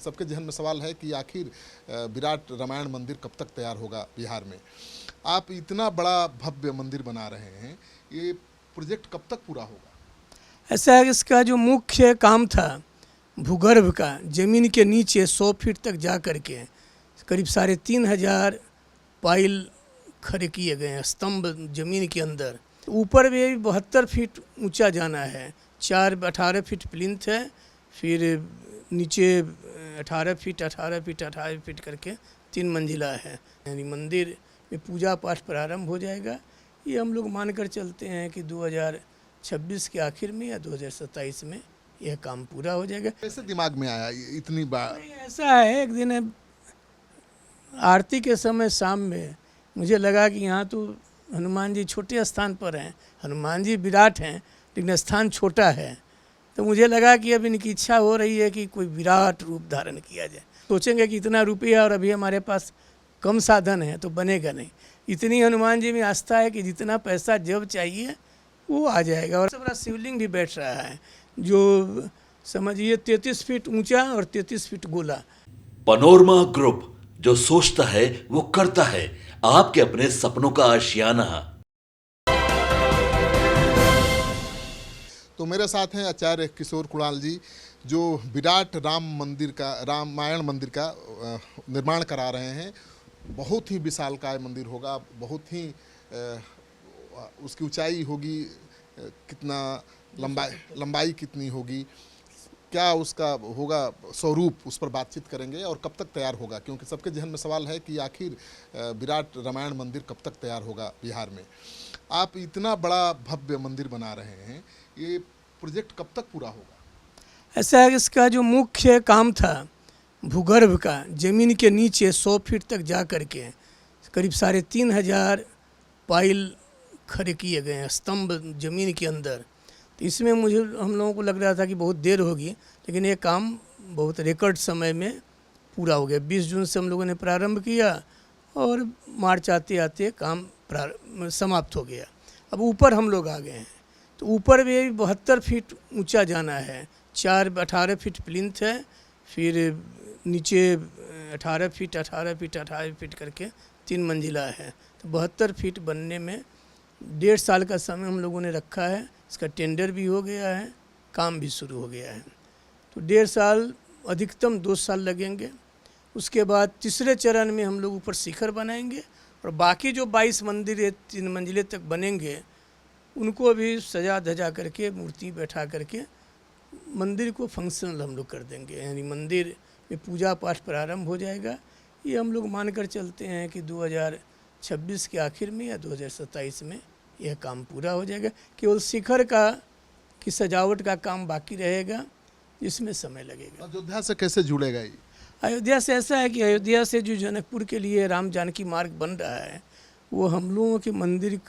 सबके जहन में सवाल है कि आखिर विराट रामायण मंदिर कब तक तैयार होगा बिहार में। आप इतना बड़ा भव्य मंदिर बना रहे हैं, ये प्रोजेक्ट कब तक पूरा होगा? ऐसा है, इसका जो मुख्य काम था भूगर्भ का, ज़मीन के नीचे 100 फीट तक जा कर के करीब 3,500 पाइल खड़े किए गए हैं, स्तंभ ज़मीन के अंदर। ऊपर भी 72 फीट ऊंचा जाना है, 18 फीट प्लिंथ है, फिर नीचे 18 फीट करके 3 मंजिला है। यानी मंदिर में पूजा पाठ प्रारंभ हो जाएगा। ये हम लोग मानकर चलते हैं कि 2026 के आखिर में या 2027 में यह काम पूरा हो जाएगा। कैसे दिमाग में आया इतनी बार? ऐसा है, एक दिन आरती के समय शाम में मुझे लगा कि यहाँ तो हनुमान जी छोटे स्थान पर हैं, हनुमान जी विराट हैं लेकिन स्थान छोटा है। तो मुझे लगा कि अब इनकी इच्छा हो रही है कि कोई विराट रूप धारण किया जाए। सोचेंगे कि इतना रुपया और अभी हमारे पास कम साधन है तो बनेगा नहीं। इतनी हनुमान जी में आस्था है कि जितना पैसा जब चाहिए वो आ जाएगा। और सबसे बड़ा शिवलिंग भी बैठ रहा है जो समझिए 33 फीट ऊंचा और 33 फीट गोला। पनोरमा ग्रुप, जो सोचता है वो करता है। आपके अपने सपनों का आशियाना। तो मेरे साथ हैं आचार्य किशोर कुणाल जी, जो विराट रामायण मंदिर का निर्माण करा रहे हैं। बहुत ही विशालकाय मंदिर होगा, बहुत ही उसकी ऊंचाई होगी, कितना लंबाई कितनी होगी, क्या उसका होगा स्वरूप, उस पर बातचीत करेंगे। और कब तक तैयार होगा, क्योंकि सबके जहन में सवाल है कि आखिर विराट रामायण मंदिर कब तक तैयार होगा बिहार में। आप इतना बड़ा भव्य मंदिर बना रहे हैं, ये प्रोजेक्ट कब तक पूरा होगा? ऐसा है, इसका जो मुख्य काम था भूगर्भ का, ज़मीन के नीचे 100 फीट तक जा कर के करीब 3,500 पाइल खड़े किए गए हैं, स्तंभ ज़मीन के अंदर। तो इसमें हम लोगों को लग रहा था कि बहुत देर होगी, लेकिन ये काम बहुत रिकॉर्ड समय में पूरा हो गया। 20 जून से हम लोगों ने प्रारंभ किया और मार्च आते आते काम समाप्त हो गया। अब ऊपर हम लोग आ गए हैं, तो ऊपर भी 72 फीट ऊंचा जाना है, 18 फीट प्लिंथ है, फिर नीचे 18 फीट करके 3 मंजिला है। तो 72 फीट बनने में 1.5 साल का समय हम लोगों ने रखा है। इसका टेंडर भी हो गया है, काम भी शुरू हो गया है। तो 1.5 साल, अधिकतम 2 साल लगेंगे। उसके बाद तीसरे चरण में हम लोग ऊपर शिखर बनाएंगे और बाकी जो 22 मंदिर 3 मंजिले तक बनेंगे उनको भी सजा धजा करके, मूर्ति बैठा करके मंदिर को फंक्शनल हम लोग कर देंगे। यानी मंदिर में पूजा पाठ प्रारंभ हो जाएगा। ये हम लोग मानकर चलते हैं कि 2026 के आखिर में या 2027 में यह काम पूरा हो जाएगा। केवल शिखर की सजावट का काम बाकी रहेगा, जिसमें समय लगेगा। अयोध्या से कैसे जुड़ेगा ये? अयोध्या से ऐसा है कि अयोध्या से जो जनकपुर के लिए राम जानकी मार्ग बन रहा है, वो हम लोगों के मंदिर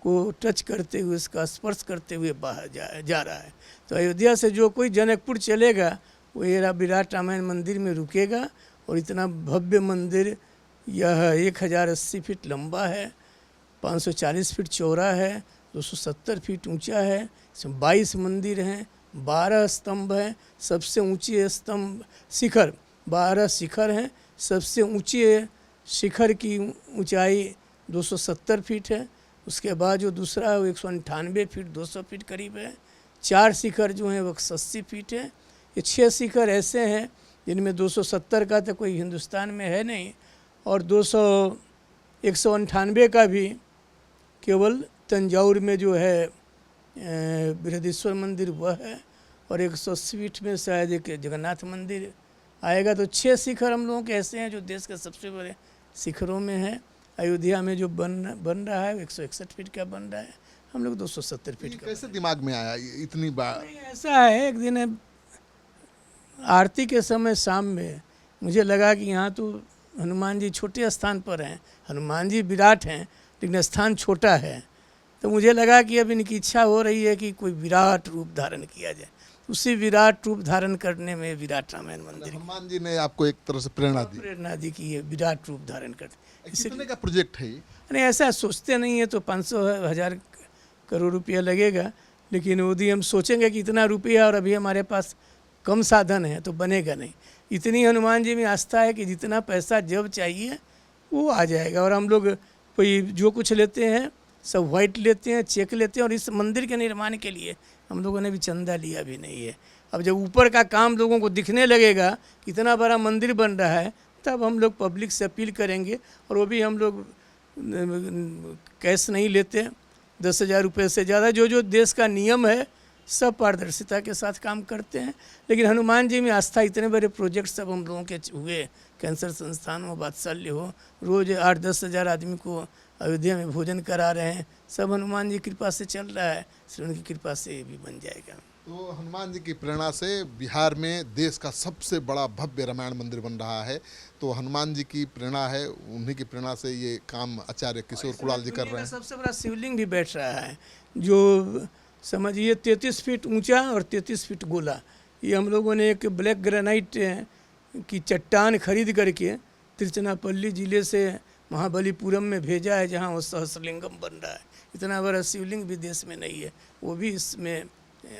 को टच करते हुए, इसका स्पर्श करते हुए बाहर जा रहा है। तो अयोध्या से जो कोई जनकपुर चलेगा वो ये विराट रामायण मंदिर में रुकेगा। और इतना भव्य मंदिर, यह 1080 फीट लंबा है, 540 फीट चौड़ा है, 270 फीट ऊंचा है। इसमें 22 मंदिर हैं, 12 स्तंभ हैं। सबसे ऊंचे स्तंभ शिखर 12 शिखर हैं। सबसे ऊंचे शिखर की ऊंचाई 270 फीट है। उसके बाद जो दूसरा है वो 198 फीट, 200 फीट करीब है। 4 शिखर जो हैं वो 180 फीट है। ये 6 शिखर ऐसे हैं जिनमें 270 का तो कोई हिंदुस्तान में है नहीं, और 198 का भी केवल तंजाउर में जो है बृहदीश्वर मंदिर वह है, और 180 फीट में शायद एक जगन्नाथ मंदिर आएगा। तो 6 शिखर हम लोगों के ऐसे हैं जो देश के सबसे बड़े शिखरों में है। अयोध्या में जो बन रहा है 161 फीट का बन रहा है, हम लोग 270 फीट का। कैसे दिमाग में आया इतनी बार? ऐसा है, एक दिन आरती के समय शाम में मुझे लगा कि यहाँ तो हनुमान जी छोटे स्थान पर हैं, हनुमान जी विराट हैं लेकिन स्थान छोटा है। तो मुझे लगा कि अब इनकी इच्छा हो रही है कि कोई विराट रूप धारण किया जाए। उसी विराट रूप धारण करने में विराट रामायण मंदिर, हनुमान जी ने आपको एक तरह से प्रेरणा दी कि ये विराट रूप धारण करते। कितने का प्रोजेक्ट है ये? नहीं, ऐसा सोचते नहीं है तो 500,000 करोड़ रुपया लगेगा, लेकिन यदि हम सोचेंगे कि इतना रुपया और अभी हमारे पास कम साधन है तो बनेगा नहीं। इतनी हनुमान जी में आस्था है कि जितना पैसा जब चाहिए वो आ जाएगा। और हम लोग कोई जो कुछ लेते हैं सब वाइट लेते हैं, चेक लेते हैं। और इस मंदिर के निर्माण के लिए हम लोगों ने भी चंदा लिया भी नहीं है। अब जब ऊपर का काम लोगों को दिखने लगेगा कितना बड़ा मंदिर बन रहा है, तब हम लोग पब्लिक से अपील करेंगे। और वो भी हम लोग कैश नहीं लेते, 10,000 रुपये से ज़्यादा। जो देश का नियम है सब पारदर्शिता के साथ काम करते हैं। लेकिन हनुमान जी में आस्था, इतने बड़े प्रोजेक्ट सब हम लोगों के हुए, कैंसर संस्थान हो, वात्सल्य हो, रोज़ 8-10 हज़ार आदमी को अयोध्या में भोजन करा रहे हैं, सब हनुमान जी की कृपा से चल रहा है। इसलिए उनकी कृपा से ये भी बन जाएगा। तो हनुमान जी की प्रेरणा से बिहार में देश का सबसे बड़ा भव्य रामायण मंदिर बन रहा है। तो हनुमान जी की प्रेरणा है, उन्हीं की प्रेरणा से ये काम आचार्य किशोर कुणाल जी कर रहे हैं। सबसे बड़ा शिवलिंग भी बैठ रहा है, जो समझिए 33 फीट ऊंचा और 33 फीट गोला। ये हम लोगों ने एक ब्लैक ग्रेनाइट की चट्टान खरीद करके तिरुचिरापल्ली ज़िले से महाबलीपुरम में भेजा है, जहाँ वो सहस्रलिंगम बन रहा है। इतना बड़ा शिवलिंग भी देश में नहीं है, वो भी इसमें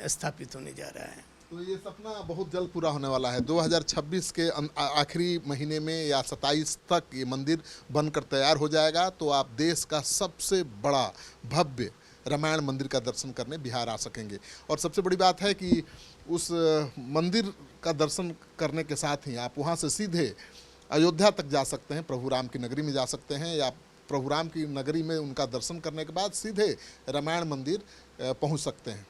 स्थापित होने जा रहा है। तो ये सपना बहुत जल्द पूरा होने वाला है। 2026 के आखिरी महीने में या 27 तक ये मंदिर बनकर तैयार हो जाएगा। तो आप देश का सबसे बड़ा भव्य रामायण मंदिर का दर्शन करने बिहार आ सकेंगे। और सबसे बड़ी बात है कि उस मंदिर का दर्शन करने के साथ ही आप वहाँ से सीधे अयोध्या तक जा सकते हैं, प्रभु राम की नगरी में जा सकते हैं, या प्रभु राम की नगरी में उनका दर्शन करने के बाद सीधे रामायण मंदिर पहुँच सकते हैं।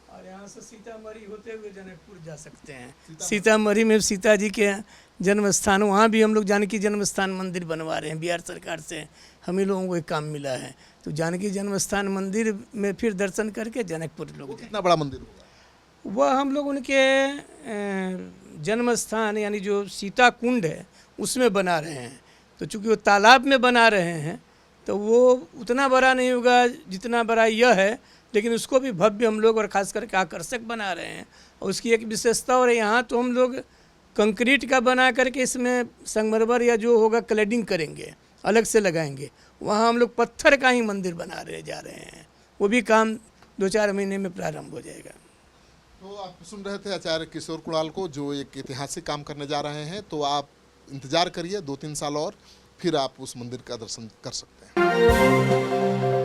और यहाँ से सीतामढ़ी होते हुए जनकपुर जा सकते हैं। सीतामढ़ी में सीता जी के जन्म स्थान, वहाँ भी हम लोग जानकी जन्म स्थान मंदिर बनवा रहे हैं। बिहार सरकार से हम ही लोगों को एक काम मिला है। तो जानकी जन्म स्थान मंदिर में फिर दर्शन करके जनकपुर लोग। कितना बड़ा मंदिर होगा? वह हम लोग उनके जन्म स्थान यानी जो सीता कुंड है उसमें बना रहे हैं। तो चूँकि वो तालाब में बना रहे हैं तो वो उतना बड़ा नहीं होगा जितना बड़ा यह है, लेकिन उसको भी भव्य हम लोग और ख़ास करके आकर्षक बना रहे हैं। और उसकी एक विशेषता और यहाँ तो हम लोग कंक्रीट का बना करके इसमें संगमरमर या जो होगा क्लैडिंग करेंगे, अलग से लगाएंगे। वहाँ हम लोग पत्थर का ही मंदिर बना जा रहे हैं। वो भी काम 2-4 महीने में प्रारंभ हो जाएगा। तो आप सुन रहे थे आचार्य किशोर कुणाल को, जो एक ऐतिहासिक काम करने जा रहे हैं। तो आप इंतज़ार करिए 2-3 साल और, फिर आप उस मंदिर का दर्शन कर सकते हैं।